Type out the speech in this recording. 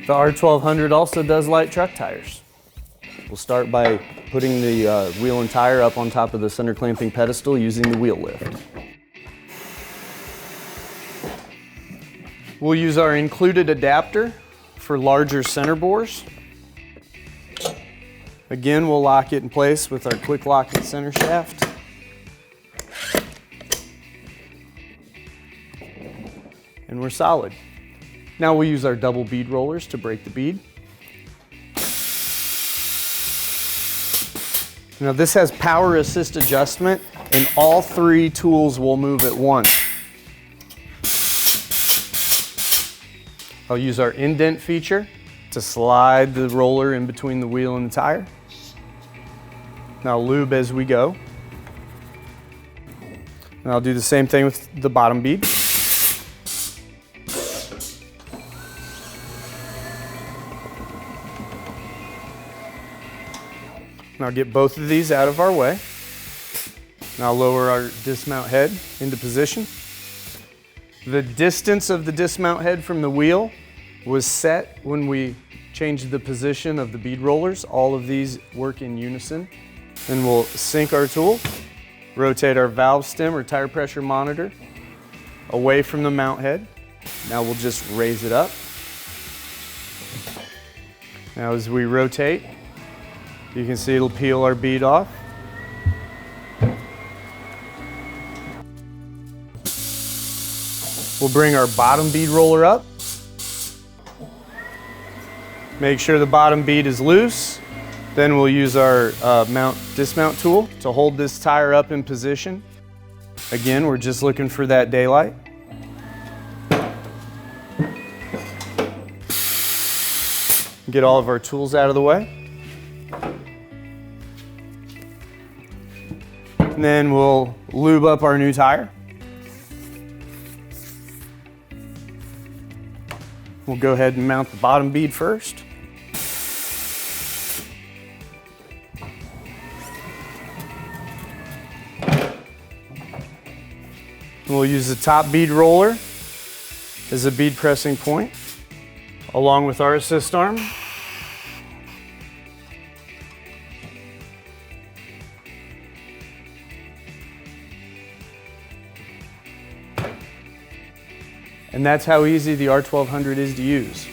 The R1200 also does light truck tires. We'll start by putting the wheel and tire up on top of the center clamping pedestal using the wheel lift. We'll use our included adapter for larger center bores. Again, we'll lock it in place with our quick locking center shaft. And we're solid. Now we'll use our double bead rollers to break the bead. Now this has power assist adjustment, and all three tools will move at once. I'll use our indent feature to slide the roller in between the wheel and the tire. Now lube as we go. And I'll do the same thing with the bottom bead. Now get both of these out of our way. Now lower our dismount head into position. The distance of the dismount head from the wheel was set when we changed the position of the bead rollers. All of these work in unison. Then we'll sink our tool, rotate our valve stem or tire pressure monitor away from the mount head. Now we'll just raise it up. Now as we rotate, you can see it'll peel our bead off. We'll bring our bottom bead roller up. Make sure the bottom bead is loose. Then we'll use our dismount tool to hold this tire up in position. Again, we're just looking for that daylight. Get all of our tools out of the way. And then we'll lube up our new tire. We'll go ahead and mount the bottom bead first. We'll use the top bead roller as a bead pressing point, along with our assist arm. And that's how easy the R1200 is to use.